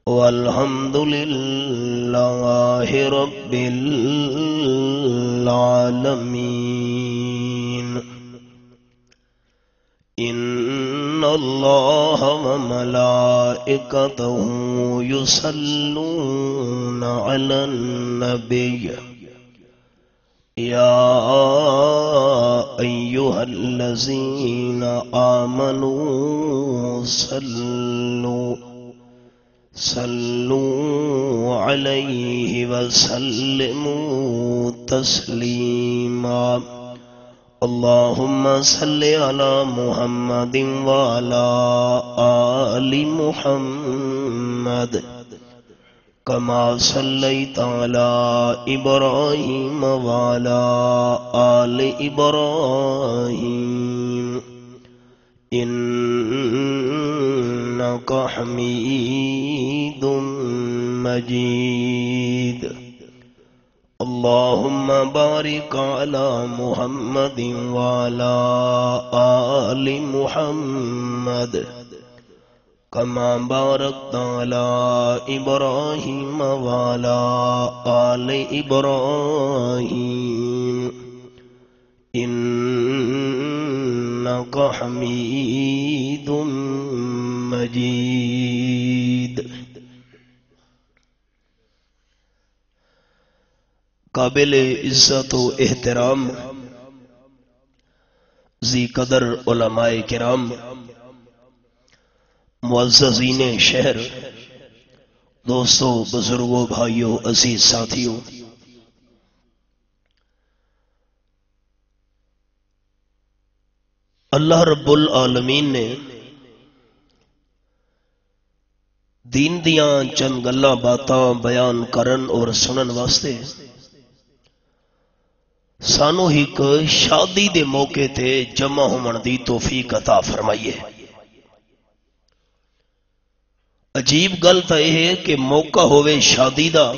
والحمد لله رب العالمين. إن الله وملائكته يصلون على النبي يا أيها الذين آمنوا صلوا عليه وسلموا تسليما. اللهم صل على محمد وعلى آل محمد كما صليت على إبراهيم وعلى آل إبراهيم إنك حميد مجيد. اللهم بارك على محمد وعلى آل محمد كما باركت على إبراهيم وعلى آل إبراهيم إنك حميد مجيد. قابل عزت و احترام ذی قدر علماء کرام، معززین شہر، دوستوں، بزرگوں، بھائیوں، عزیز ساتھیوں، اللہ رب العالمین نے دین دیاں چند گلاں باتاں بیان کرن اور سنن واسطے سانو ایک شادی دے موقع تے جمع ہون دی توفیق عطا فرمائیے. عجیب گل تا یہ ہے کہ موقع ہوئے شادی دا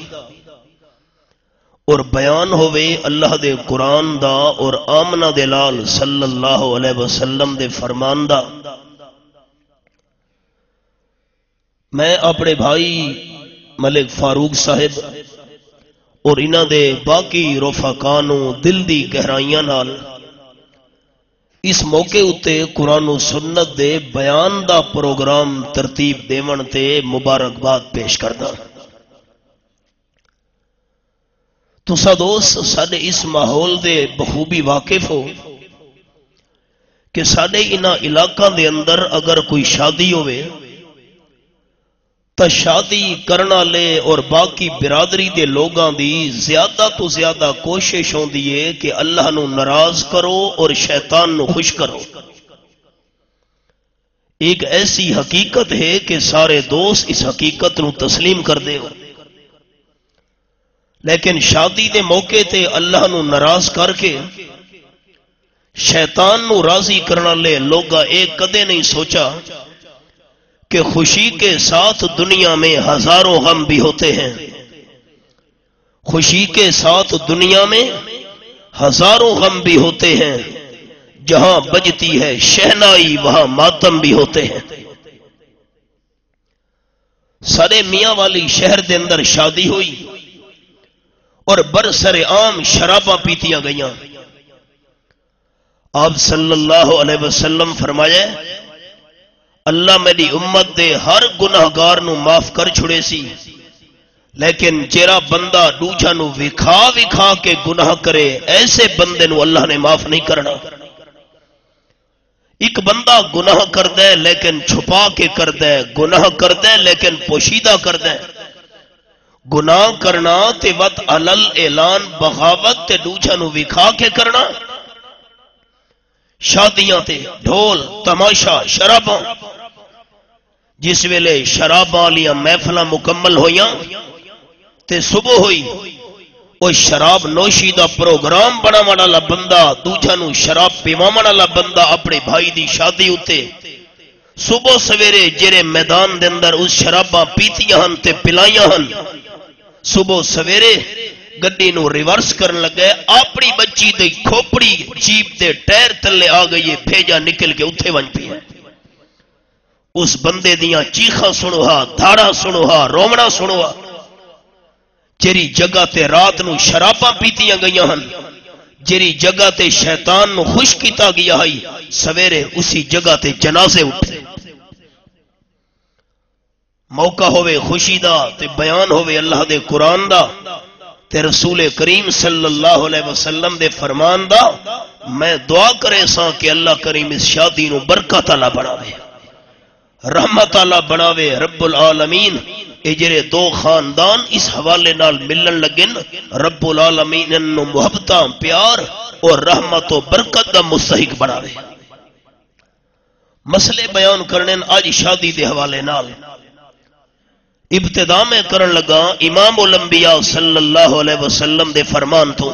اور بیان ہوئے اللہ دے قرآن دا اور آمنہ دے لال صلی اللہ علیہ وسلم دے فرمان دا. میں اپنے بھائی ملک فاروق صاحب اور انہ دے باقی رفقانوں دل دی گہرائیاں نال اس موقع اتے قرآن و سنت دے بیان دا پروگرام ترتیب دیون تے مبارکباد پیش کردا. تسا دوست ساڈے اس ماحول دے بخوبی واقف ہو کہ ساڈے انہاں علاقاں دے اندر اگر کوئی شادی ہوئے تا شادی کرنا لے اور باقی برادری دے لوگاں دی زیادہ تو زیادہ کوشش ہوندی ہے کہ اللہ نو ناراض کرو اور شیطان نو خوش کرو. ایک ایسی حقیقت ہے کہ سارے دوست اس حقیقت نو تسلیم کر دے ہو، لیکن شادی دے موقع تے اللہ نو ناراض کر کے شیطان نو راضی کرنا لے لوگا ایک کدے نہیں سوچا کہ خوشی کے ساتھ دنیا میں ہزاروں غم بھی ہوتے ہیں. خوشی کے ساتھ دنیا میں ہزاروں غم بھی ہوتے ہیں. جہاں بجتی ہے شہنائی وہاں ماتم بھی ہوتے ہیں. سارے میاں والی شہر دے اندر شادی ہوئی اور برسر عام شراباں پیتیاں گئیاں. آپ صلی اللہ علیہ وسلم فرمایا اللہ میری امت دے ہر گناہگار نو معاف کر چھڑے سی، لیکن جیڑا بندہ دوجا نو وکھا وکھا کے گناہ کرے ایسے بندے نو اللہ نے معاف نہیں کرنا. ایک بندہ گناہ کردا ہے لیکن چھپا کے کردا ہے، گناہ کردا ہے لیکن پوشیدہ کردا ہے. گناہ کرنا تے وت علل اعلان بغاوت تے دوجا نو وکھا کے کرنا. شادیاں تے ڈھول تماشا شراباں، جس ویلے شراباں والیاں محفلاں مکمل ہویاں تے صبح ہوئی وہ شراب نوشی دا پروگرام بناون والا بندہ دوجا نو شراب پیواون والا بندہ اپنے بھائی دی شادی اتے صبح سویرے جڑے میدان دے اندر اس شراباں پیتیاں ہن تے پلائیاں ہن صبح سویرے گڈی نو ریورس کرن لگے اپنی بچی دی کھوپڑی جیپ دے ٹائر تلے آ گئی ہے، بھیجا نکل کے اتھے ون پی ہے. اس بندے دیاں چیخاں سنو ہا، دھاڑا سنو ہا، رومنا سنو ہا، جیری جگہ تے رات نو شراباں پیتیاں گئیاں ہن، جیری جگہ تے شیطان نو خوش کیتا گیا ہے، سویرے اسی جگہ تے جنازے اٹھے۔ موقع ہوئے خوشی دا تے بیان ہوئے اللہ دے قرآن دا تے رسول کریم صلی اللہ علیہ وسلم دے فرمان دا، میں دعا کرے ساں کہ اللہ کریم اس شادی نو برکت اللہ بناوے، رحمت اللہ بناوے رب العالمین۔ اجرے دو خاندان اس حوالے نال ملن لگن، رب العالمین انو محبتاں پیار اور رحمت و برکت دا مستحق بناوے۔ مسئلے بیان کرنے آج شادی دے حوالے نال ابتدا میں کرن لگا امام الانبیاء صلی اللہ علیہ وسلم دے فرمان تو،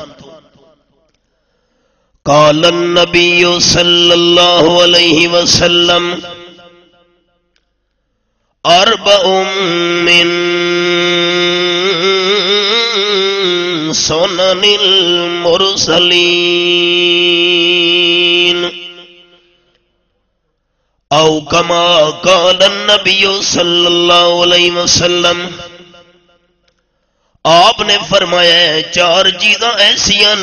قال النبی صلی اللہ علیہ وسلم اربع من سنن المرسلین او کما قال النبی صلی اللہ علیہ وسلم، آپ نے فرمایا چار چیزاں ایسیاں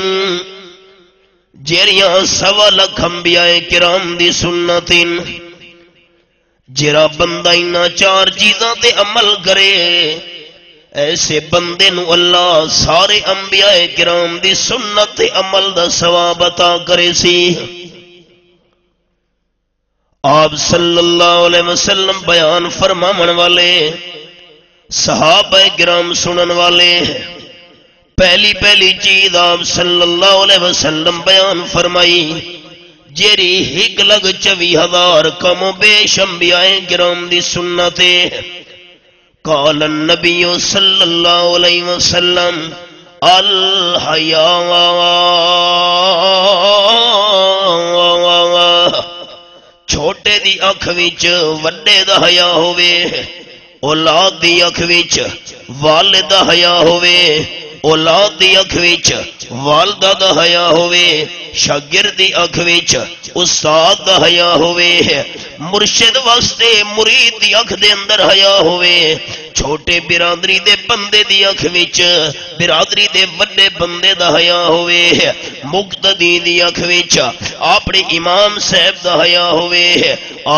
جیریاں سوا لکھ انبیاء کرام دی سنتیں، جرا بندہ انہاں چار چیزاں تے عمل کرے ایسے بندے نو اللہ سارے انبیاء کرام دی سنت تے عمل دا ثواب عطا کرے سی۔ آپ صلی اللہ علیہ وسلم بیان فرماون والے، صحابہ کرام سنن والے، پہلی چیز آپ صلی اللہ علیہ وسلم بیان فرمائی، جیری ہک لگ 24,000 کم و بیش انبیاء کرام دی سنتے، قال النبی صلی اللہ علیہ وسلم الحیاء، چھوٹے دی اکھ وچ وڈے دا حیا ہووے، اولاد دی اکھ وچ والد دا حیا ہووے، اولاد دی اکھ وچ والدہ دا حیا ہووے، شاگرد دی اکھ وچ استاد دا حیا ہووے، مرشد واسطے مرید دی اکھ دے اندر حیا ہووے، چھوٹے برادری دے بندے دی اکھ وچ برادری دے وڈے بندے دا حیا ہووے، مقتدی دی اکھ وچ اپنے امام صاحب دا حیا ہووے۔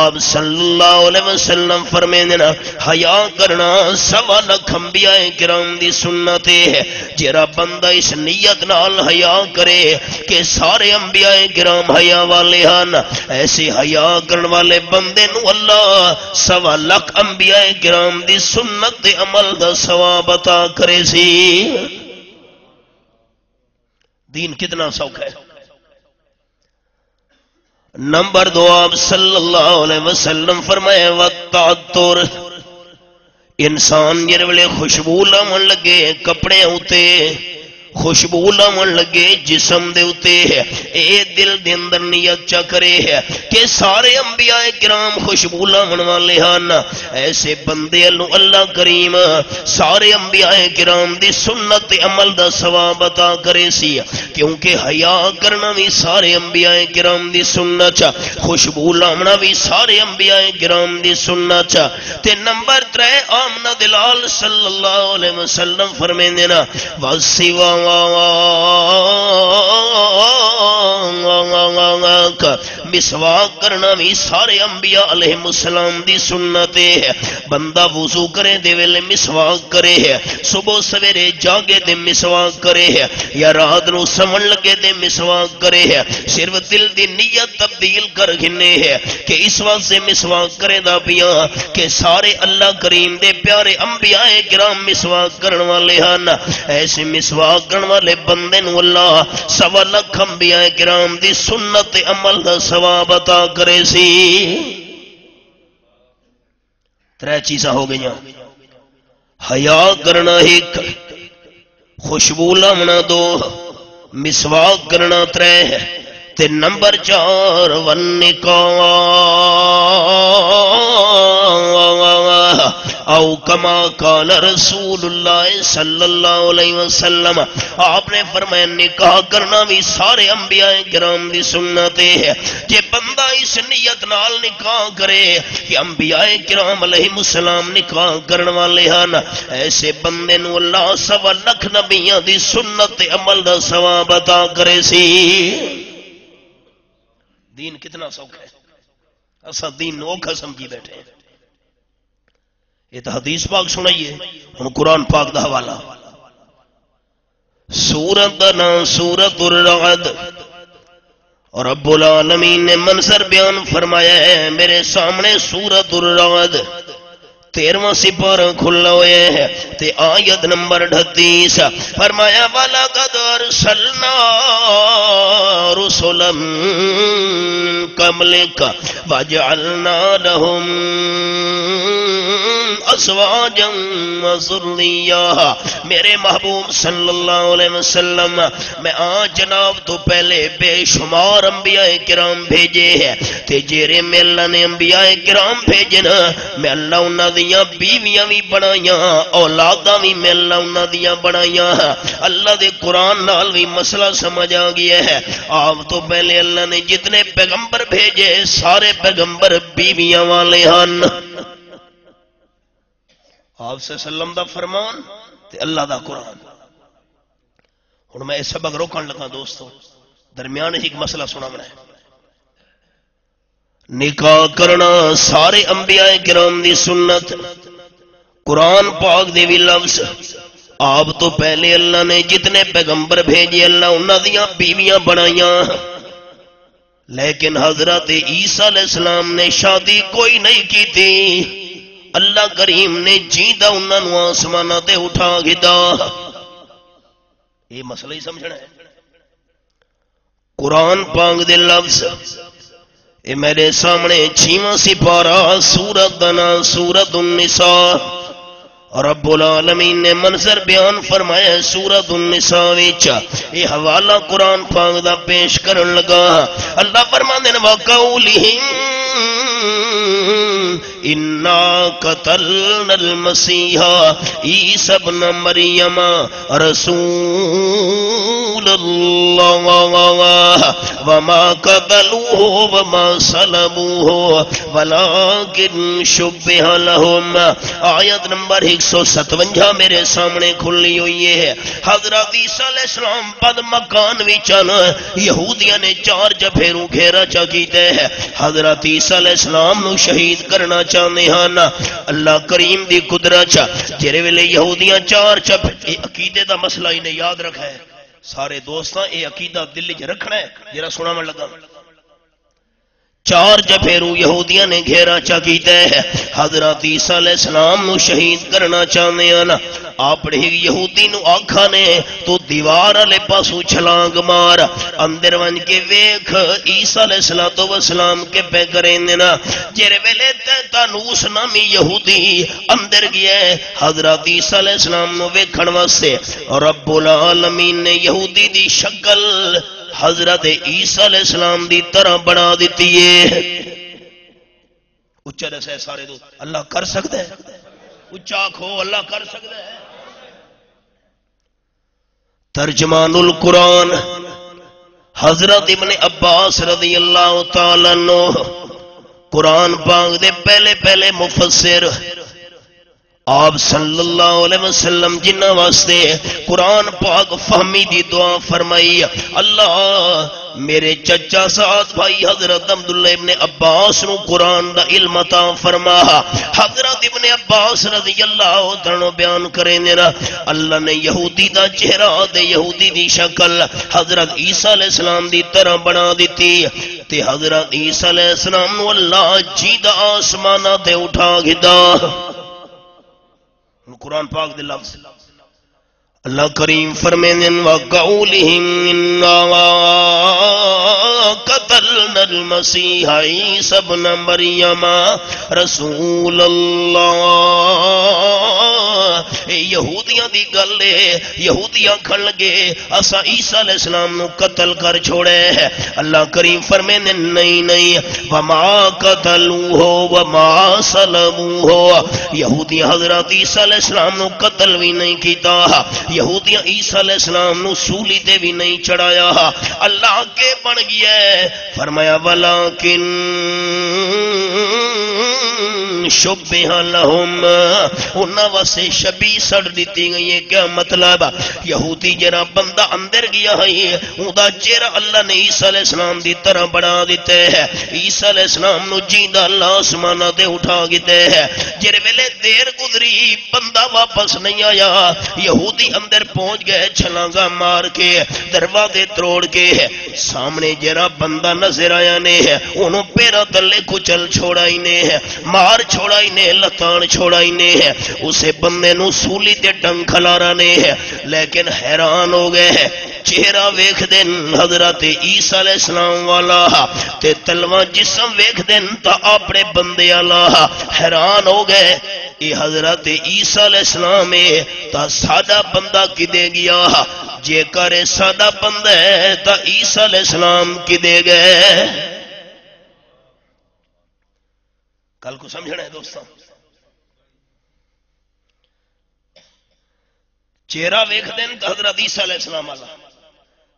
آپ صلی اللہ علیہ وسلم فرمیندے نا حیا کرنا سوا لکھ انبیاء کرام دی سنت ہے، جڑا بندہ اس نیت نال حیا کرے کہ سارے انبیاء کرام حیا والے ہن، ایسے حیا کرن والے بندے نو اللہ سوا لکھ انبیاء کرام دی سنت دے عمل دا ثواب عطا کرے سی۔ دین کتنا سوکھا ہے۔ نمبر 2 آپ صلی اللہ علیہ وسلم فرمائے وَالتَّعَطُّرُ، انسان جن ویلے خوشبو لاون لگے کپڑے ہوتے، خوشبو لاون لگے جسم دے اتے، اے دل دے اندر نیت چا کرے کہ سارے انبیاء کرام خوشبو لاون والے ہن، ایسے بندے اللہ کریم سارے انبیاء کرام دی سنت عمل دا ثواب عطا کرے سی، کیونکہ حیا کرنا بھی سارے انبیاء کرام دی سنت چا، خوشبو لاونا بھی سارے انبیاء کرام دی سنت چا۔ تے نمبر 3 آمنہ دلال صلی اللہ علیہ وسلم فرمیندے نا وَالسِّوَا مسواک کرنا بھی سارے انبیاء علیہ السلام دی سنت ہے، بندہ وضو کرے دے ویلے مسواک کرے ہے، صبح سویرے جاگے دے مسواک کرے ہے، یا رات نو سمن لگے دے مسواک کرے ہے، صرف دل دی نیت تبدیل کر گھنے ہے کہ اس وقت سے مسواک کرے دا پیاں کہ سارے اللہ کریم دے پیارے انبیاء کرام مسواک کرن والے ہن، ایسے مسواک کرن والے بندے نو اللہ سوا لکھ انبیاء کرام دی سنت عمل دا ثواب عطا کرے سی۔ 3 چیزاں ہو گئیاں، حیا کرنا 1، خوشبو لاونا 2، مسواک کرنا 3، تے نمبر 4 والنکاح، او کما قال رسول اللہ صلی اللہ علیہ وسلم، آپ نے فرمایا نکاح کرنا بھی سارے انبیاء کرام دی سنت ہے۔ جے بندہ اس نیت نال نکاح کرے کہ انبیاء کرام علیہ السلام نکاح کرن والے ہن، ایسے بندے نو اللہ 1.25 لاکھ نبیاں دی سنت عمل دا ثواب عطا کرے سی۔ دین کتنا سوکھا ہے، اسا دین نو اوکھا سمجھی بیٹھے ہیں۔ یہ تو حدیث پاک سنائیے، ہم قرآن پاک دا حوالہ۔ سورت دا نام سورت الرعد، اور رب العالمین نے منظر بیان فرمایا ہے میرے سامنے سورت الرعد 13واں سپارہ کھلا ہوئے ہے تے آیت نمبر 38 فرمایا وَلَقَدْ أَرْسَلْنَا رُسُلًا قَبْلَكَ وَجَعَلْنَا لَهُمْ ازواجا وذریا۔ میرے محبوب صلی اللہ علیہ وسلم میں آج جناب تو پہلے بے شمار انبیاء کرام بھیجے ہیں تے جیرے میں اللہ نے انبیاء کرام بھیجے نا میں اللہ انہاں دیاں بیویاں بھی بنائیاں اولاداں بھی میں اللہ انہاں دیاں بنائیاں۔ اللہ دے قرآن نال بھی مسئلہ سمجھ آ گیا ہے۔ آپ تو پہلے اللہ نے جتنے پیغمبر بھیجے سارے پیغمبر بیویاں والے ہن۔ آپ سے سلم دا فرمان تے اللہ دا قرآن۔ ہن میں اس سبق روکن لگا دوستو، درمیان ایک مسئلہ سنا میں نکاح کرنا سارے انبیاء کرام دی سنت، قرآن پاک دے بھی لفظ۔ آپ تو پہلے اللہ نے جتنے پیغمبر بھیجے اللہ انہاں دیاں بیویاں بنائیاں، لیکن حضرت عیسیٰ علیہ السلام نے شادی کوئی نہیں کی تھی۔ اللہ کریم نے جیندہ انہاں نو آسماناں تے اٹھا گدا۔ یہ مسئلہ ہی سمجھنا ہے۔ قرآن پاک دے لفظ اے میرے سامنے 6واں سپارہ سورت دنا سورت النساء، اور رب العالمین نے منظر بیان فرمایا سورت النساء وچ یہ حوالہ قرآن پاک دا پیش کرن لگا۔ اللہ فرماندے نے وَقَوْلِهِمْ اِنَّا قَتَلْنَا الْمَسِيحَ عِیسَى ابْنَ مَرْیَمَ رَسُولَ اللَّهِ وَمَا قَتَلُوهُ وَمَا صَلَبُوهُ وَلَٰكِن شُبِّهَ لَهُمْ۔ آیت نمبر 157 میرے سامنے کھلی ہوئی ہے۔ حضرت عیسیٰ علیہ السلام پد مکان وچن یہودیاں نے 4 جبھیروں گھیرا چا کیتے ہیں۔ حضرت عیسیٰ علیہ السلام نو شہید کرنا چاہتے ہیں نا اللہ کریم دی قدرت جرے ویلے یہودیاں 4 چپ عقیدے دا مسئلہ ہی نے یاد رکھا ہے۔ سارے دوستاں اے عقیدہ دل وچ رکھنا ہے جرا سنا میں لگا۔ 4 جبھیروں یہودیاں نے گھیرا چا کیتا ہے، حضرت عیسیٰ علیہ السلام نو شہید کرنا چاہتے ہیں نا اپنے یہودی نو آکھا نے تو دیوار والے پاسو چھلانگ مار اندر ون کے ویکھ عیسیٰ علیہ السلام کے پہ کریں نا جرے ویلے تانوس نامی یہودی اندر گیا ہے حضرت عیسیٰ علیہ السلام نو ویکھن واسطے، اور رب العالمین نے یہودی دی شکل حضرت عیسیٰ علیہ السلام دی طرح بنا دیتی ہے۔ اچھا دسے سارے دو اللہ کر سکتا ہے، اچھا کھو اللہ کر سکتا ہے۔ ترجمان القرآن حضرت ابن عباس رضی اللہ تعالیٰ عنہ قرآن پاک دے پہلے مفسر آپ صلی اللہ علیہ وسلم جنہ واسطے قرآن پاک فہمی دی دعا فرمائی اللہ میرے چچا سعد بھائی حضرت عبداللہ ابن عباس نو قرآن دا علم عطا فرما۔ حضرت ابن عباس رضی اللہ عنہ بیان کریں نا اللہ نے یہودی دا چہرہ دے یہودی دی شکل حضرت عیسیٰ علیہ السلام دی طرح بنا دیتی تے حضرت عیسیٰ علیہ السلام نو اللہ جیدہ آسمانہ تے اٹھا گدا۔ قرآن پاک دے لفظ اللہ کریم فرمائیں وَقَوْلِهِمْ إِنَّا قَتَلْنَا الْمَسِيحَ عِيسَى ابْنَ مَرْيَمَ رَسُولَ اللَّهِ اے یہودیاں دی گل ہے یہودی آکھن لگے اسا عیسیٰ علیہ السلام نو قتل کر چھوڑے ہے اللہ کریم فرمیندے نہیں نہیں وما قتلوہ وما صلبوہ یہودی حضرت عیسیٰ علیہ السلام نو قتل بھی نہیں کیتا یہودیاں عیسیٰ علیہ السلام نو سولی تے بھی نہیں چڑھایا اللہ کے بن گیا ہے فرمایا ولیکن شبہ لہم انہاں واسے شبیہ سڑ دیتی گئی ہے کیا مطلب یہودی جرا بندہ اندر گیا ہے اوندا چہرہ اللہ نے عیسیٰ علیہ السلام دی طرح بنا دیتے ہے عیسیٰ علیہ السلام نو جیندہ اللہ آسمانہ دے اٹھا گئے ہے جر ویلے دیر گزری بندہ واپس نہیں آیا یہودی اندر پہنچ گئے چھلانگا مار کے دروازے توڑ کے سامنے جرا بندہ نظر آیا نے انہوں پیرا تلے کچل چھوڑا ہی نے مار چھوڑا ہی نے لتان چھوڑا ہی نے اسے بندے نو سولی تے ٹنگ کھلارا نے لیکن حیران ہو گئے چہرہ ویکھ دین حضرت عیسیٰ علیہ السلام والا تے تلوہ جسم ویکھ دین تا اپنے بندے والا حیران ہو گئے اے حضرت عیسیٰ علیہ السلام تا سادہ بندہ کدے گیا جے کرے سادہ بندہ ہے تا عیسیٰ علیہ السلام کدے گئے کل کو سمجھنا ہے دوستوں چہرہ ویکھ دین تا حضرت عیسیٰ علیہ السلام والا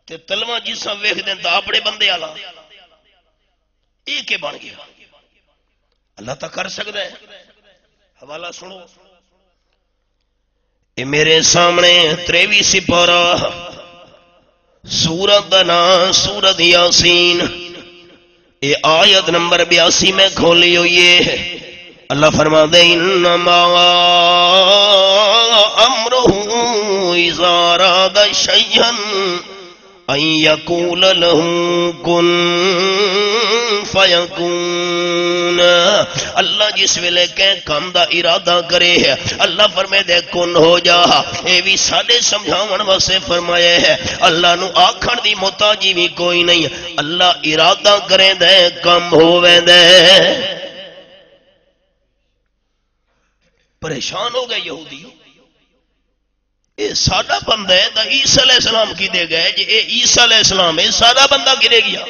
تے تلوہ جسم ویکھ دین تا اپنے بندے والا ایک ہی بن گیا اللہ تا کر سکتا ہے حوالہ سنو اے میرے سامنے 23 سپارہ سورت دنا سورت یاسین اے آیت نمبر 82 میں کھولی ہوئی ہے اللہ فرما دے انما امرہ اذا اراد شیئا ان یقول له کن فیکون اللہ جس ویلے کہ کام دا ارادہ کرے ہے اللہ فرمائے دے کن ہو جا اے بھی ساڈے سمجھاون واسطے فرمایا ہے اللہ نو آکھن دی محتاجی بھی کوئی نہیں اللہ ارادہ کرے دے کم ہووے دے پریشان ہو گئے یہودی اے سادہ بندہ ہے دا عیسیٰ علیہ السلام کی دے گئے جی اے عیسیٰ علیہ السلام ہے سادہ بندہ کی دے گیا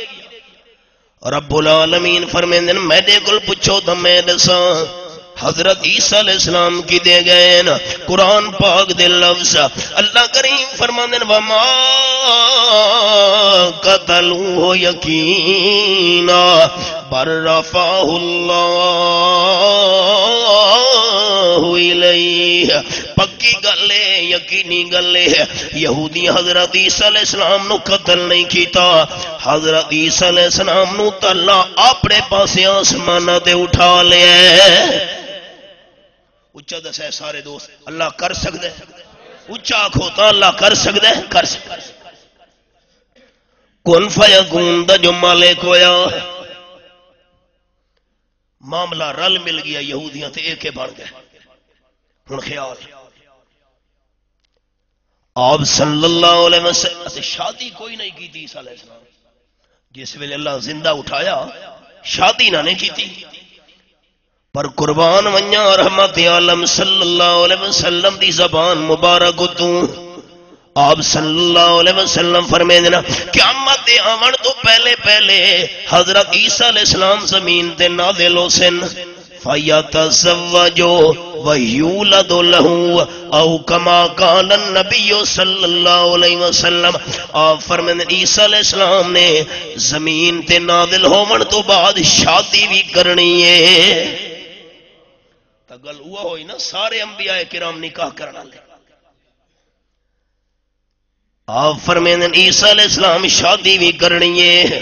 رب العالمین فرمین دن میں دے کل پچھو دا میں دسا حضرت عیسیٰ علیہ السلام کی دے گئے نا قرآن پاک دے لفظ اللہ کریم فرمان دن وما قتلوہ یقینا بر رفعہ اللہ الیہ پکی گلے یقینی گلے یہودی حضرت عیسیٰ علیہ السلام نو قتل نہیں کیتا حضرت عیسیٰ علیہ السلام نو تلا اپنے پاسے آسمانہ دے اٹھا لیا اچھا دس ہے سارے دوست اللہ کر سکتے اچھا کھوتا اللہ کر سکتے کر سکتے کن فیکون دا جو مالک ہویا معاملہ رل مل گیا یہودیاں تے ایک بن گئے ہن خیال آپ صلی اللہ علیہ وسلم شادی کوئی نہیں کی تھی عیسیٰ علیہ السلام جس ویلے اللہ زندہ اٹھایا شادی نہ نہیں کی تھی پر قربان ونیا رحمت عالم صلی اللہ علیہ وسلم دی زبان مبارک تو آپ صلی اللہ علیہ وسلم فرمائے دینا قیامت دے آون تو پہلے پہلے حضرت عیسیٰ علیہ السلام زمین تے نازل ہو سن فَيَتَزَوَّجُ وَيُولَدُ لَهُ او کما قال النبی صلی اللہ علیہ وسلم آپ فرمائے عیسیٰ علیہ السلام نے زمین تے نازل ہون تو بعد شادی بھی کرنی ہے تا گل ہوا ہوئی نا سارے انبیاء کرام نکاح کرنا لے آپ فرمائیں عیسیٰ علیہ السلام شادی بھی کرنی ہے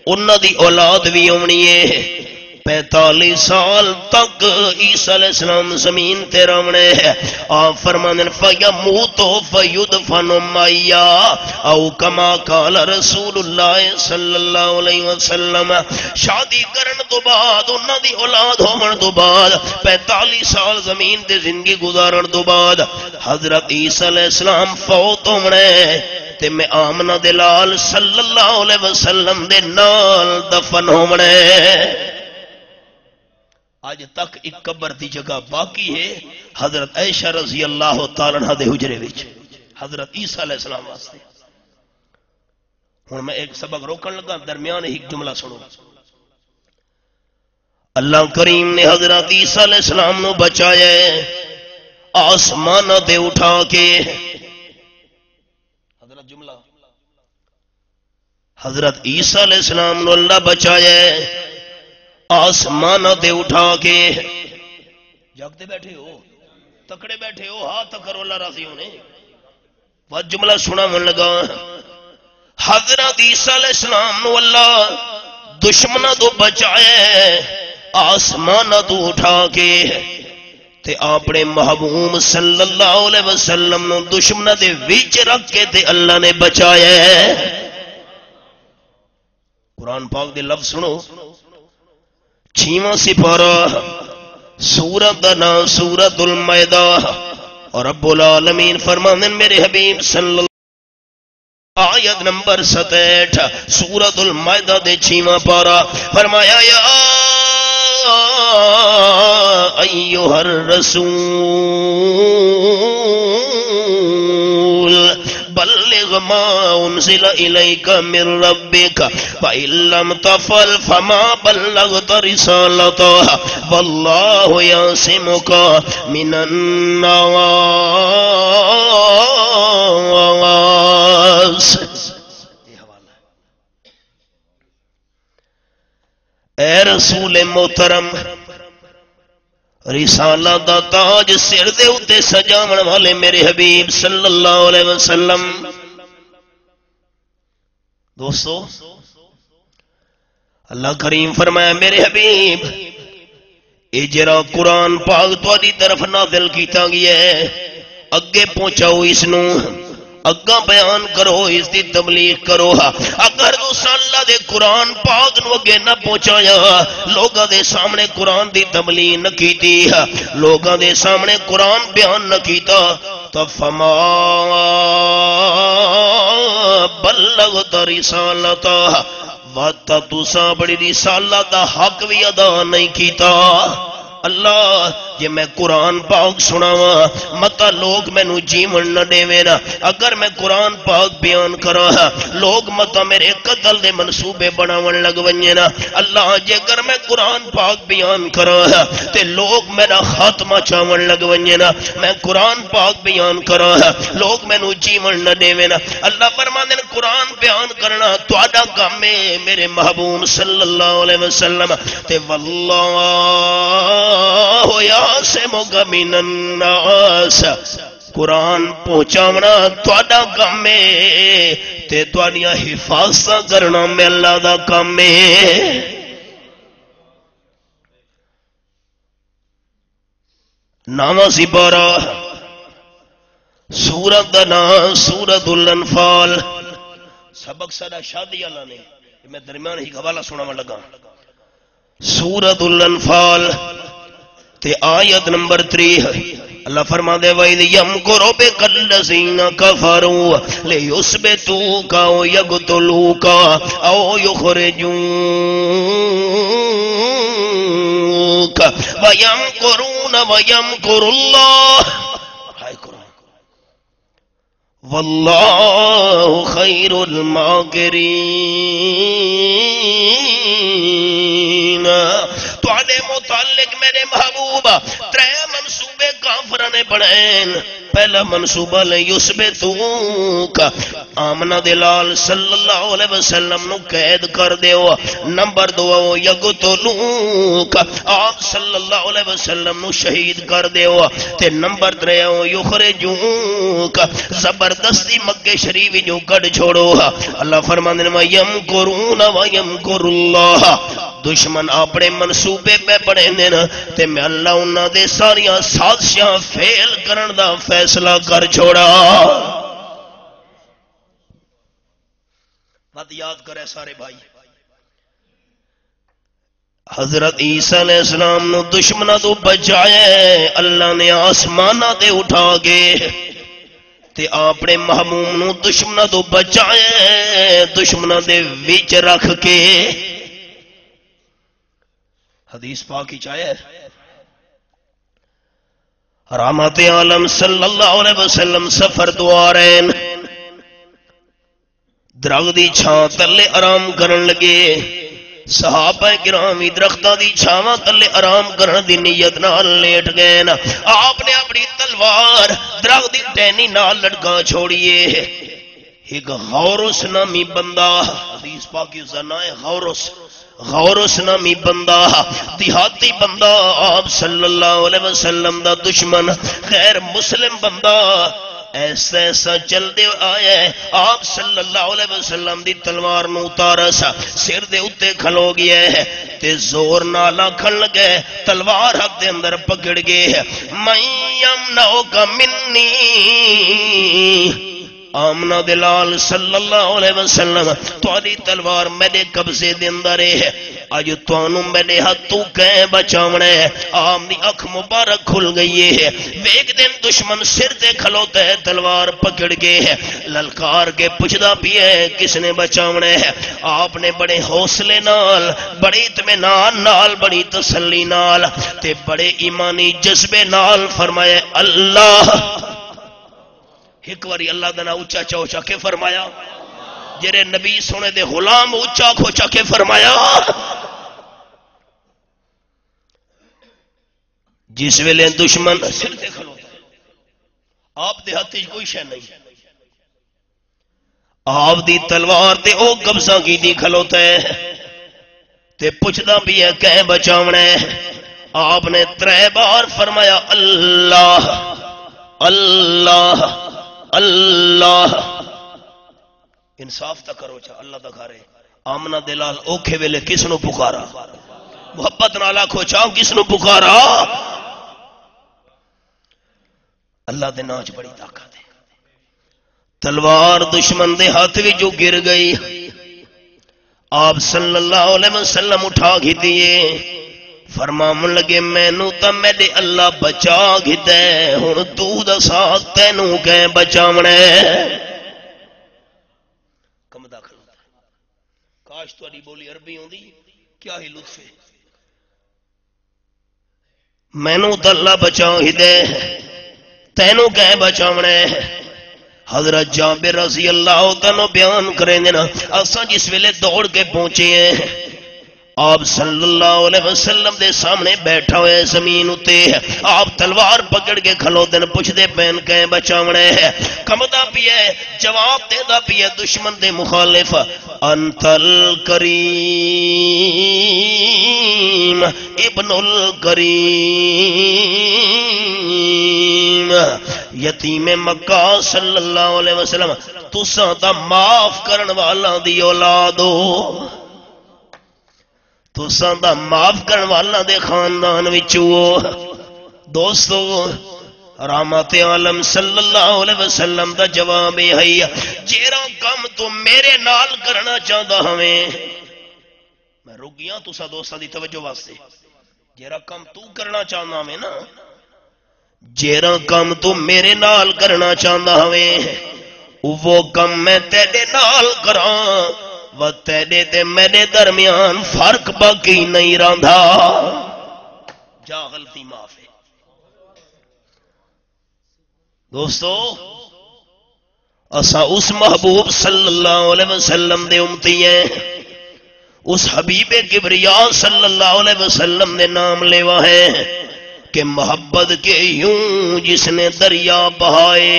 انہاں دی اولاد بھی ہونی ہے 45 سال تک عیسیٰ علیہ السلام زمین تے رہنے ہیں آپ فرمانے فیموتو فیدفن مَیّا او کما قال رسول اللہ صلی اللہ علیہ وسلم شادی کرن تو بعد انہاں دی اولاد ہون تو بعد 45 سال زمین تے زندگی گزارن تو بعد حضرت عیسیٰ علیہ السلام فوت ہونے تے میں آمنہ دلال صلی اللہ علیہ وسلم دے نال دفن ہونے آج تک ایک قبر دی جگہ باقی ہے حضرت عائشہ رضی اللہ تعالی عنہ دے حجرے وچ حضرت عیسیٰ علیہ السلام واسطے. ہن میں ایک سبق روکن لگا درمیان ایک جملہ سنو. اللہ کریم نے حضرت عیسیٰ علیہ السلام نو بچایا آسمان تے اٹھا کے. حضرت جملہ حضرت عیسیٰ علیہ السلام نو اللہ بچایا آسمان تے اٹھا کے. جاگتے بیٹھے ہو تکڑے بیٹھے ہو ہاتھ کرو اللہ راضی ہونے. بہت جملہ سنا من لگا. حضرت عیسیٰ علیہ السلام نو اللہ دشمنہ تو بچایا آسمان تو اٹھا کے تے اپنے محبوب صلی اللہ علیہ وسلم نو دشمنہ دے وچ رکھ کے تے اللہ نے بچایا. قرآن پاک دے لفظ سنو. 6واں سپارہ سورت دا نام سورت المائدہ اور رب العالمین فرماندے میرے حبیب صلی اللہ آیت نمبر 67 سورت المائدہ دے 6واں پارہ فرمایا یا ایھا الرسول بلغ ما انزل الیک من ربک فإن لم تفعل فما بلغت رسالته واللہ یعصمک من الناس. اے رسول محترم رسالہ دا تاج سر دے اتے سجاون والے میرے حبیب صلی اللہ علیہ وسلم. دوستو اللہ کریم فرمایا میرے حبیب اے جرا قرآن پاک تہاڈی طرف نازل کیتا گیا ہے اگے پہنچاؤ اس نو اگاں بیان کرو اس دی تبلیغ کرو. اگر تساں اللہ دے قرآن پاک نو اگے نہ پہنچایا لوگاں دے سامنے قرآن دی تبلیغ نہ کیتی لوگاں دے سامنے قرآن بیان نہ کیتا تو فما بلغت رسالتہ واتا تساں بڑی رسالت دا حق بھی ادا نہیں کیتا. اللہ جے میں قرآن پاک سناواں متا لوگ مینوں جیون نہ دیویں نا. اگر میں قرآن پاک بیان کراں لوگ متا میرے قتل دے منصوبے بناون لگ ونجے نا. اللہ جے اگر میں قرآن پاک بیان کراں تے لوگ میرا خاتمہ چاون لگ ونجے نا. میں قرآن پاک بیان کراں لوگ مینوں جیون نہ دیویں نا. اللہ فرماندے نے قرآن بیان کرنا تہاڈا کام ہے میرے محبوب صلی اللہ علیہ وسلم تے واللہ یعصمک من الناس قرآن پہنچاونا تہاڈا کام ہے تے تہاڈیاں حفاظت کرنا میں اللہ دا کام ہے. نواں سپارہ سورت دا نام سورت الانفال. سبق سارا شادی والا نے میں درمیان ہی حوالہ سناون لگا. سورت الانفال تے آیت نمبر 3 اللہ فرما دے وَإِذْ يَمْكُرُ بِكَ الَّذِينَ كَفَرُوا لِيُثْبِتُوكَ أَوْ يَقْتُلُوكَ أَوْ يُخْرِجُوكَ وَيَمْكُرُونَ وَيَمْكُرُ اللَّهُ وَاللَّهُ خَيْرُ الْمَاكِرِينَ. تواڈے متعلق میرے محبوب 3 منصوبے کافراں نے بنائے. پہلا منصوبہ لیثبتوک آمنہ دلال صلی اللہ علیہ وسلم نو قید کر دیو. نمبر 2 یقتلوک آپ صلی اللہ علیہ وسلم نو شہید کر دیو. تے نمبر 3 یخرجوک زبردستی مکے شریف جو کڈ چھوڑو. اللہ فرماندے نے یمکرون و یمکر اللہ دشمن اپنے منصوبے پہ بڑے دن تے میں اللہ انہاں دے ساریاں سازشاں فیل کرن دا فیصلہ کر چھوڑا. بات یاد کرے سارے بھائی حضرت عیسیٰ علیہ السلام نو دشمناں تو بچایا اللہ نے آسماناں تے اٹھا کے تے اپنے محموم نو دشمناں تو بچایا دشمناں دے وچ رکھ کے. حدیث پاک کی چاہے رحمت عالم صلی اللہ علیہ وسلم سفر دوارین درخت دی چھاں تلے آرام کرن لگے صحابہ کرام درختاں دی چھاواں تلے آرام کرن دی نیت نال لیٹ گئے نا آپ نے اپنی تلوار درخت دی ٹہنی نال لٹکا چھوڑیے ایک غورس نامی بندہ حدیث پاک کی زنا ہے غورس نامی بندہ دیہاتی بندہ آپ صلی اللہ علیہ وسلم دا دشمن غیر مسلم بندہ ایسا ایسا چل دے آیا ہے آپ صلی اللہ علیہ وسلم دی تلوار نو اتارا سا سر دے اتے کھلو گیا ہے تے زور نالا کھل لگے تلوار حق دے اندر پکڑ گئے میں یمنعو کا منی آمنہ دلال صلی اللہ علیہ وسلم تواڈی تلوار میرے قبضے دے اندر ہے اج تانوں میرے ہاتھ تو کہیں بچاونا ہے آم دی اکھ مبارک کھل گئی ہے ایک دن دشمن سر تے کھلوتا ہے تلوار پکڑ کے ہے للکار کے پوچھدا بھی ہے کس نے بچاونا ہے آپ نے بڑے حوصلے نال بڑے اطمینان نال بڑی تسلی نال تے بڑے ایمانی جذبے نال فرمایا اللہ ایک باری اللہ دنا اچا چوچا کے فرمایا جرے نبی سونے دے غلام اچا کھوچا کے فرمایا جس ویلے دشمن سر تے کھلوتا ہے آپ دے ہاتھ کوئی شے نہیں آپ دی تلوار تے او قبضہ کی دی کھلوتا ہے تے پوچھدا بھی ہے کہ بچاونا ہے آپ نے 3 بار فرمایا اللہ اللہ اللہ انصاف تا کرو چا اللہ دا گھارے آمنہ دلال اوکھے ویلے کس نو پکارا محبت نالا کھو چاہوں کس نو پکارا اللہ دے ناچ بڑی طاقت ہے تلوار دشمن دے ہاتھ بھی جو گر گئی آپ صلی اللہ علیہ وسلم اٹھا گھی دیئے فرمان لگے مینوں تا میرے اللہ بچا گھتے ہن تو دسا تینوں کہ بچاونا کم داخل ہوتا ہے کاش تہاڈی بولی عربی ہوندی کیا ہی لطف ہے مینوں تا اللہ بچا گھتے تینوں کہ بچاونا حضرت جابر رضی اللہ تعالیٰ بیان کریں دینا اساں جس ویلے دوڑ کے پہنچے ہیں آپ صلی اللہ علیہ وسلم دے سامنے بیٹھا ہوئے زمین اتے آپ تلوار پکڑ کے کھلو دن پوچھ دے پہن کے بچاونے ہے کمدا بھی ہے جواب دے دا بھی ہے دشمن دے مخالف انت الکریم ابن الکریم یتیم مکہ صلی اللہ علیہ وسلم تساں دا معاف کرن والا دی اولاد ہو تو ساندا معاف کرن والا دے خاندان وچوں دوستو رحمت عالم صلی اللہ علیہ وسلم دا جواب ہے جیڑا کم تو میرے نال کرنا چاہدا ہمیں میں رک گیا تسا دوستاں دی توجہ واسطے جیڑا کم تو کرنا چاہنا ہمیں نا جیڑا کم تو میرے نال کرنا چاہدا ہمیں وہ کم میں تیرے نال کراں و تیرے تے میرے درمیان فرق باقی نہیں رہندا جا غلطی معاف ہے دوستو اسا اس محبوب صلی اللہ علیہ وسلم دے امتی ہیں اس حبیب کبریا صلی اللہ علیہ وسلم دے نام لیوا ہے کہ محبت کے یوں جس نے دریا بہائے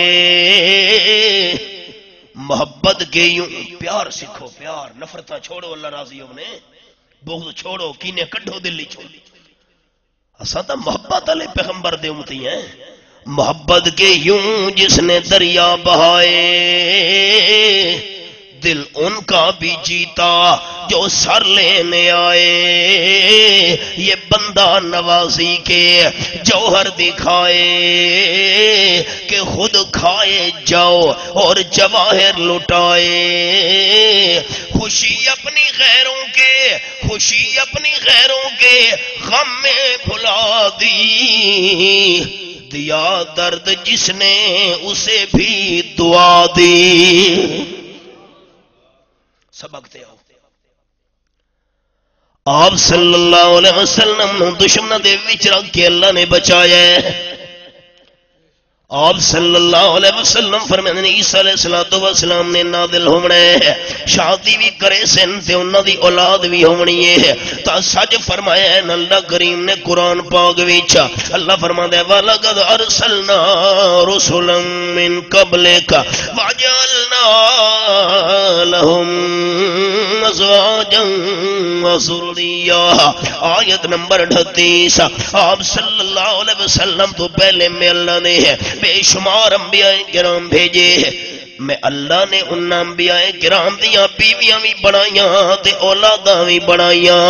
محبت کے یوں پیار سکھو پیار نفرتہ چھوڑو اللہ راضی ہونے بغض چھوڑو کینے کڈھو دلی چھوڑ اساں تا محبت علی پیغمبر دے امتی ہیں محبت کے یوں جس نے دریا بہائے دل ان کا بھی جیتا جو سر لینے آئے یہ بندہ نوازی کے جوہر دکھائے کہ خود کھائے جاؤ اور جواہر لٹائے خوشی اپنی غیروں کے خوشی اپنی غیروں کے غم میں بھلا دی دیا درد جس نے اسے بھی دعا دی سبق دے ہو آپ صلی اللہ علیہ وسلم نو دشمنوں دے وچ رکھ کے اللہ نے بچایا ہے۔ آپ صلی اللہ علیہ وسلم فرماتے ہیں عیسیٰ علیہ السلام نے نازل ہونا ہے، شادی بھی کرے سن تے انہاں دی اولاد بھی ہونی ہے۔ تا سچ فرمایا ہے اللہ کریم نے قرآن پاک وچ، اللہ فرماتا ہے وَلَقَدْ أَرْسَلْنَا رُسُلًا مِّن قَبْلِكَ وَجَعَلْنَا لَهُمْ أَزْوَاجًا وَذُرِّيَّةً۔ آیت نمبر 38۔ آپ صلی اللہ علیہ وسلم تو پہلے میں اللہ نے بے شمار انبیاء کرام بھیجے، میں اللہ نے ان انبیاء کرام دیاں بیویاں بھی بنائیاں تے اولاداں بھی بنائیاں۔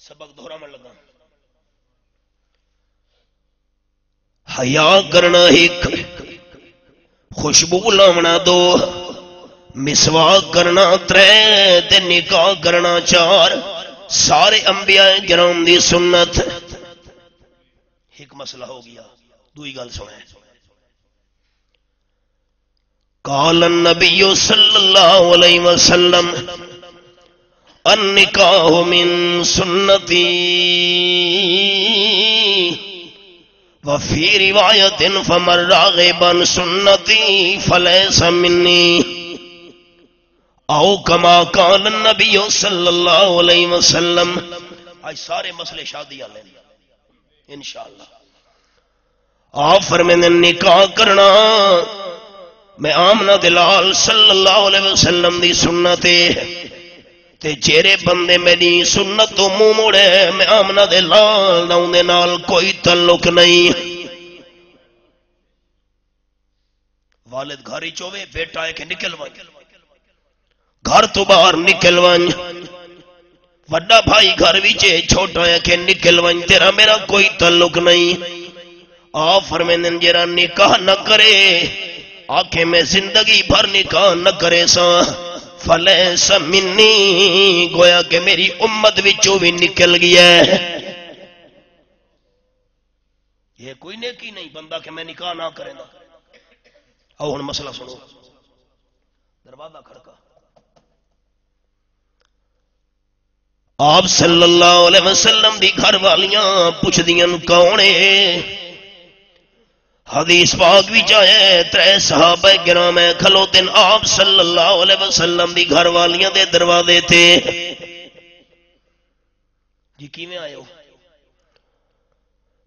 سبق دہرا من لگا، حیا کرنا ایک، خوشبو لاونا دو، مسواک کرنا ترے تے نکاح کرنا چار، سارے انبیاء کرام دی سنت۔ ایک مسئلہ ہو گیا، دوئی گل سنیں۔ قال النبی صلی اللہ علیہ وسلم النکاح من سنتی وفی روایت فمن راغب عن سنتی فلیس منی، او کما قال النبی صلی اللہ علیہ وسلم۔ آج سارے مسئلے شادی والے انشاءاللہ۔ آپ فرماتے ہیں نکاح کرنا میں آمنہ دلال صلی اللہ علیہ وسلم دی سنت تے جیرے بندے میری سنت تو منہ موڑے میں آمنہ دلال دے نال کوئی تعلق نہیں۔ والد گھر ہی چوے بیٹا ہے کہ نکل ون، گھر تو باہر نکل ون، وڈا بھائی گھر وچے چھوٹا ہے کہ نکل ون، تیرا میرا کوئی تعلق نہیں۔ آپ فرماتے ہیں جرا نکاح نہ کرے آنکھیں میں زندگی بھر نکاح نہ کرے سا فلیس منی، گویا کہ میری امت وچوں بھی نکل گیا ہے۔ یہ کوئی نیکی نہیں بندہ کہ میں نکاح نہ کرے نا۔ آؤ ہن مسئلہ سنو، دروازہ کھڑکا۔ آپ صلی اللہ علیہ وسلم دی گھر والیاں پوچھ دیاں کون ہے؟ حدیث پاک بھی چاہے ترے صحابہ کرام کھلو دن آپ صلی اللہ علیہ وسلم دی گھر والیاں دے دروازے تھے۔ جی کی میں آئے ہو؟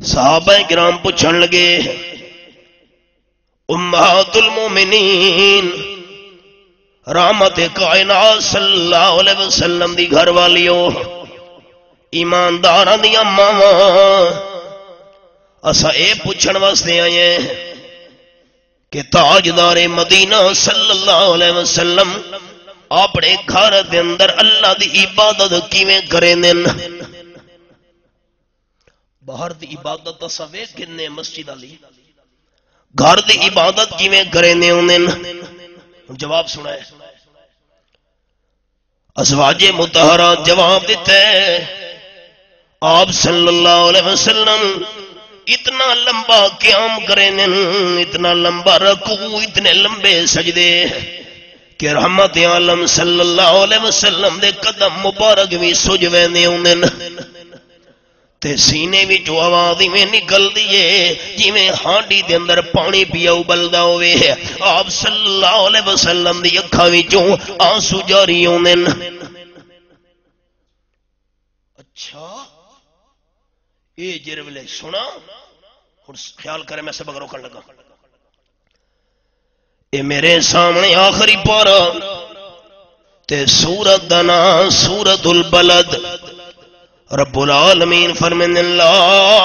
صحابہ کرام پوچھن لگے امہات المومنین رحمت کائنات صلی اللہ علیہ وسلم دی گھر والیوں، ایمانداراں دیاں ماواں، اسا اے پوچھن واسطے آئے ہیں کہ تاجدار مدینہ صلی اللہ علیہ وسلم اپنے گھر دے اندر اللہ دی عبادت کیویں کریں دن؟ باہر دی عبادت اسا ویکھ گنے مسجد علی، گھر دی عبادت کیویں کریں دن؟ جواب سنا ہے ازواج مطہرات جواب دیتے ہیں آپ صلی اللہ علیہ وسلم اتنا لمبا قیام کریں، اتنا لمبا رکوع، اتنے لمبے سجدے کہ رحمت عالم صلی اللہ علیہ وسلم دے قدم مبارک بھی سج ویندے ہوندن تے سینے وچ آواز میں نکل دیے جویں ہانڈی دے اندر پانی پیا ابلدا ہوئے۔ آپ صلی اللہ علیہ وسلم دی اکھاں وچوں آنسو جاری ہوندن۔ اچھا اے جرولے سنا ہن خیال کرے میں سبق روکن لگا۔ اے میرے سامنے آخری پارا تے سورت دا نام سورت البلد۔ رب العالمین فرماتے اللہ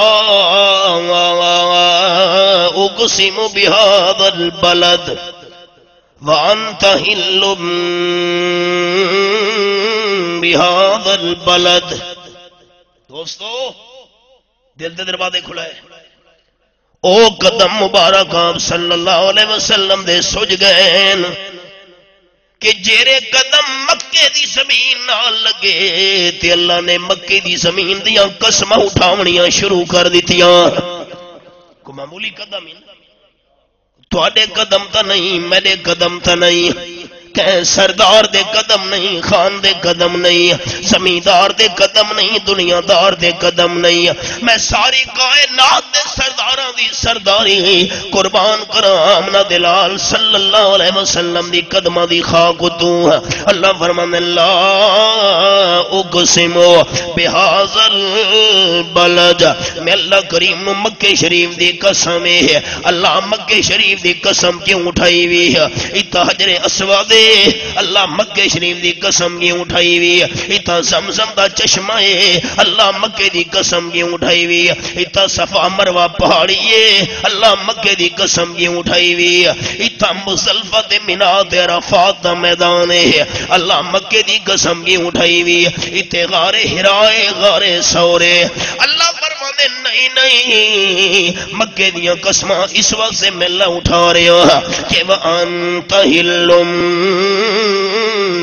اقسم بہذا البلد وانت حل بہذا البلد۔ دوستو دل دے دروازے کھلا ہے، او قدم مبارک آپ صلی اللہ علیہ وسلم دے سج گئے کہ جیرے قدم مکے دی زمین نال لگے تے اللہ نے مکے دی زمین دیاں قسماں اٹھاونیاں شروع کر دتیاں۔ کو معمولی قدم ہی تواڈے قدم تا نہیں، میرے قدم تا نہیں، کہ سردار دے قدم نہیں، خان دے قدم نہیں، زمیندار دے قدم نہیں، دنیا دار دے قدم نہیں، میں ساری کائنات دے سرداراں دی سرداری قربان کراں آمنہ دلال صلی اللہ علیہ وسلم دی قدمہ دی خاک تو ہے۔ اللہ فرمانے لا اقسم بہذا البلد، میں اللہ کریم نو مکہ شریف دی قسم ہے۔ اللہ مکہ شریف دی قسم کیوں اٹھائی ہوئی ہے؟ اتنا حجر اسود اللہ مکہ شریف دی قسم کیوں اٹھائی ہوئی ہے؟ اتنا زمزم دا چشمہ ہے اللہ مکہ دی قسم کیوں اٹھائی ہوئی ہے؟ اتنا صفا مروہ پہاڑی ہے اللہ مکہ دی قسم کیوں اٹھائی ہوئی ہے؟ اتنا مزدلفہ تے منی تے عرفات دا میدان ہے اللہ مکہ دی قسم کیوں اٹھائی ہوئی ہے؟ اتنے غار حرائے غار سورے اللہ فرمانے نہیں نہیں مکہ دیاں قسمہ اس وقت سے میں اللہ اٹھا رہے ہوں کہ وَأَنْتَ هِلٌّ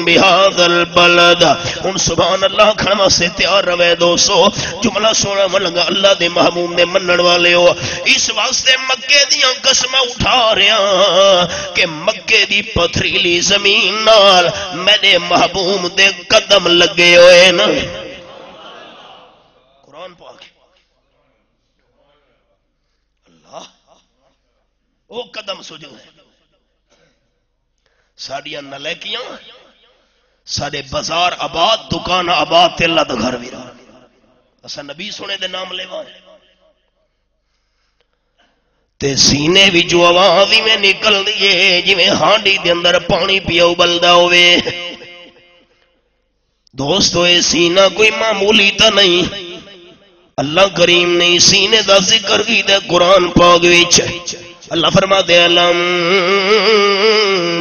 بِهَذَا الْبَلَدِ۔ ان سبحان اللہ کھڑا سے تیار روے دوستو، جملہ سونا ملنگا اللہ دے محبوب دے منن والے ہو، اس واسطے مکہ دیاں قسمہ اٹھا رہے ہوں کہ مکہ دی پتھریلی زمین نال میرے محبوب دے قدم لگے ہوئے نا۔ قرآن پاک اللہ وہ قدم سجو ہے ساڑیاں نلیکیاں ساڑے بازار آباد دکان آباد تے اللہ دا گھر ویرا اسا نبی سنے دے نام لے وائے تے سینے بھی جو آوازی میں نکل دیئے جی میں ہانڈی دے اندر پانی پیا ابلدا ہوئے۔ دوستو اے سینہ کوئی معمولی تا نہیں، اللہ کریم نے سینے دا ذکر کی دے قرآن پاک وچ اللہ فرما دے علم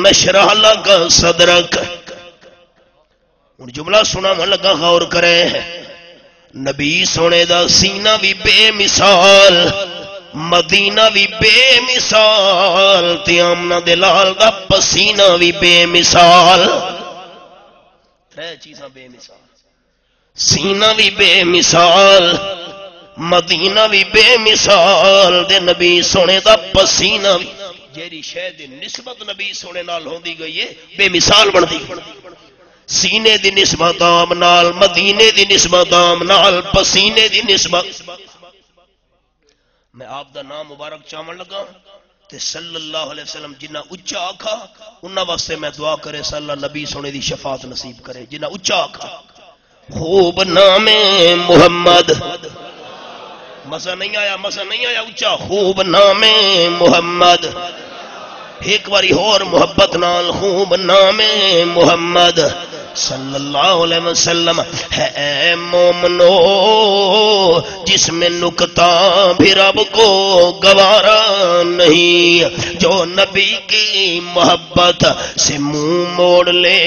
نشرح لک صدرک۔ ان جملہ سنا من لگا غور کرے نبی سونے دا سینہ بھی بے مثال، مدینہ بھی بے مثال، تے آمنہ دلال دا پسینہ بھی بے مثال، ترے چیزاں بے مثال، سینہ بھی بے مثال، مدینہ بھی بے مثال، دے نبی سونے دا پسینہ بھی جیری شاید نسبت نبی سونے نال ہوں دی گئی ہے بے مثال بڑھ دی، سینے دی نسبت آم نال، مدینے دی نسبت آم نال، پسینے دی نسبت۔ میں آپ دا نام مبارک چاون لگا تے صلی اللہ علیہ وسلم جنہ اچھا آکھا انہاں واسطے میں دعا کرے صلی اللہ نبی سونے دی شفاعت نصیب کرے جنہ اچھا آکھا خوب نام محمد، مزہ نہیں آیا اچھا خوب نام محمد، ایک باری اور محبت نال خوب نام محمد صلی اللہ علیہ وسلم ہے اے مومنو جس میں نکتہ بھی رب کو گوارا نہیں، جو نبی کی محبت سے منہ موڑ لے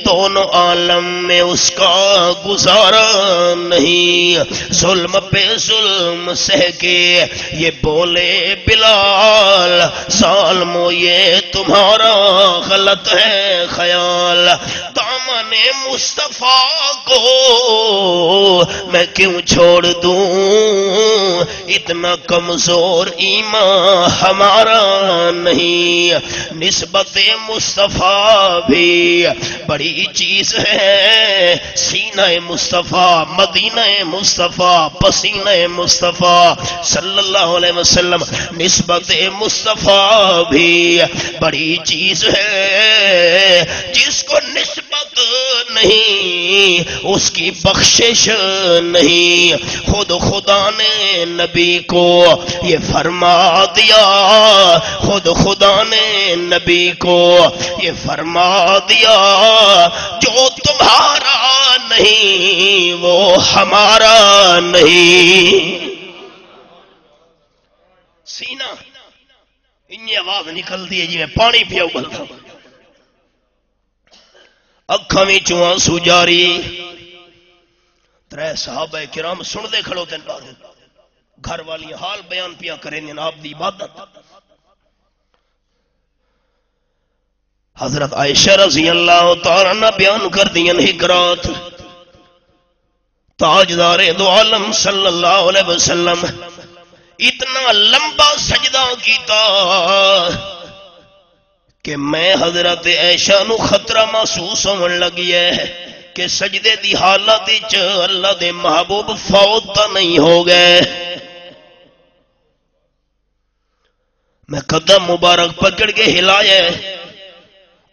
دونوں عالم میں اس کا گزارا نہیں، ظلم پہ ظلم سہ کے یہ بولے بلال ظالمو یہ تمہارا غلط ہے خیال، دامن مصطفیٰ کو میں کیوں چھوڑ دوں، اتنا کمزور ایمان ہمارا نہیں، نسبت مصطفیٰ بھی بڑی چیز ہے، سینہ مصطفیٰ، مدینہ مصطفیٰ، پسینہ مصطفیٰ صلی اللہ علیہ وسلم، نسبت مصطفیٰ بھی بڑی چیز ہے، جس کو نسبت نہیں اس کی بخشش نہیں، خود خدا نے نبی کو یہ فرما دیا، خود خدا نے نبی کو یہ فرما دیا، جو تمہارا نہیں وہ ہمارا نہیں۔ سینہ انہی آواز نکل دی ہے جی میں پانی پیا ابلتا، اکھاں وچوں آنسو جاری، ترے صحابہ کرام سن دے کھڑو تین بعد گھر والی حال بیان پیا کریں آپ دی عبادت۔ حضرت عائشہ رضی اللہ تعالیٰ عنہ بیان کر دین حکرات، تاجدار دو عالم صلی اللہ علیہ وسلم اتنا لمبا سجدہ کیتا کہ میں حضرت عائشہ نو خطرہ محسوس ہون لگی ہے کہ سجدے دی حالت وچ اللہ دے محبوب فوت تا نہیں ہو گئے. میں قدم مبارک پکڑ کے ہلایا،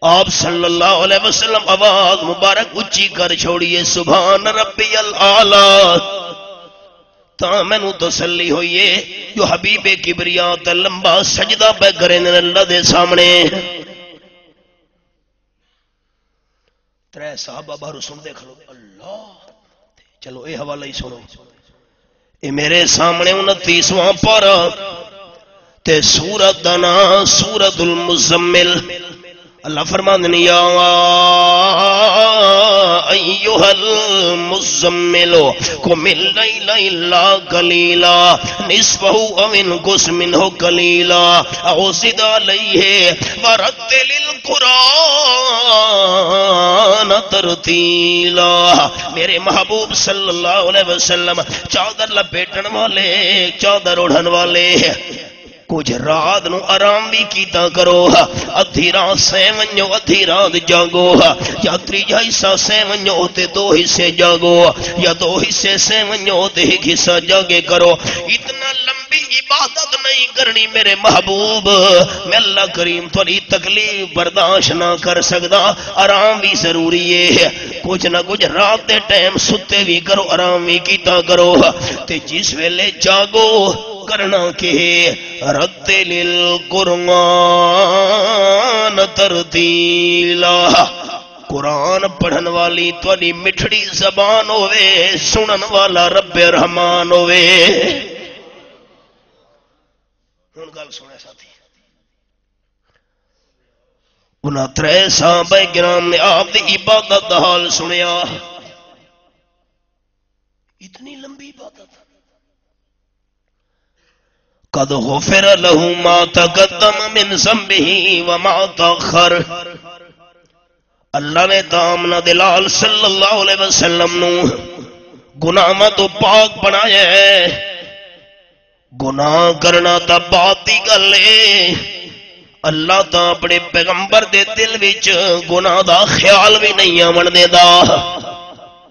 آپ صلی اللہ علیہ وسلم آواز مبارک اچھی کر چھوڑیے سبحان ربی الاعلی. تا مینوں تسلی ہوئی ہے جو حبیب کبریا تے لمبا سجدہ پہ کریں اللہ دے سامنے. ترے صحابہ باہر سن دے کھلو اللہ. چلو اے حوالہ ہی سنو. اے میرے سامنے 29واں پارہ تے سورت دا نام سورت المزمل. اللہ فرماندے یا ایھا المزمل قم اللیل الا قلیلا نصفہ او انقص منہ قلیلا او زد علیہ ورتل القرآن ترتیلا. میرے محبوب صلی اللہ علیہ وسلم چادر لپیٹن والے چادر اڑھن والے کچھ رات نو آرام بھی کیتا کرو. ادھی رات سہ ونجو ادھی رات جاگو، یا تریجا حصہ سہ ونجو تے 2 حصے جاگو، یا 2 حصے سہ ونجو تے 1 حصہ جاگے کرو. اتنا لمبی عبادت نہیں کرنی میرے محبوب. میں اللہ کریم تھوڑی تکلیف برداشت نہ کر سکتا. آرام بھی ضروری ہے. کچھ نہ کچھ رات دے ٹائم ستے بھی کرو، آرام بھی کیتا کرو. تے جس ویلے جاگو کرنا کہ رتل القرآن ترتیلا. قرآن پڑھن والی تھوڑی مٹھڑی زبان ہوئے، سنن والا رب رحمان ہوئے. ہن گل سنے ساتھی، انہاں 3 صحابہ کرام نے آپ دی عبادت دا حال سنیا. اتنی لمبی عبادت. قد غفر له ما تقدم من ذنبه وما تاخر. اللہ نے تامنا دلال صلی اللہ علیہ وسلم نو گناہ تو پاک بنایا ہے. گناہ کرنا تا بات ہی گل ہے. اللہ تا اپنے پیغمبر دے دل وچ گناہ دا خیال بھی نہیں آون دیندا.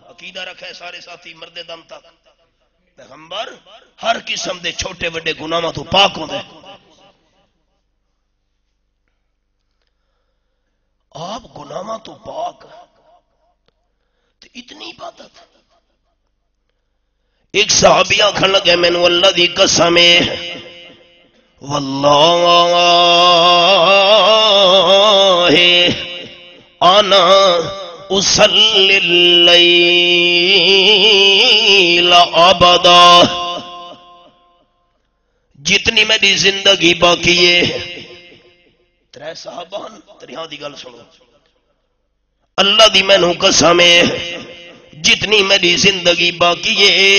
عقیدہ رکھے سارے ساتھی مرد دم تک پیغمبر ہر قسم دے چھوٹے وڈے گناہاں تو پاک ہوندے. آپ گناہاں تو پاک تے اتنی عبادت. ایک صحابی آکھن لگے مینوں اللہ دی قسم ہے واللہ انا اصلی اللیل ابدا. جتنی میری زندگی باقی ہے 3 صحابہ تریاں دی گل سنو. اللہ دی مینوں قسم ہے جتنی میری زندگی باقی ہے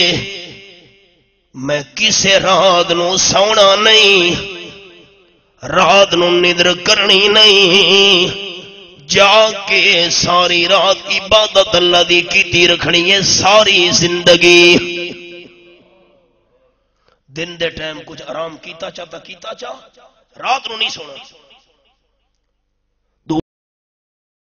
میں کسے رات نو سونا نہیں، رات نو نیندر کرنی نہیں، جا کے ساری رات عبادت اللہ دی کیتی رکھنی ہے ساری زندگی. دن دے ٹائم کچھ آرام کیتا چاہتا کیتا چاہ، رات نو نہیں سونا.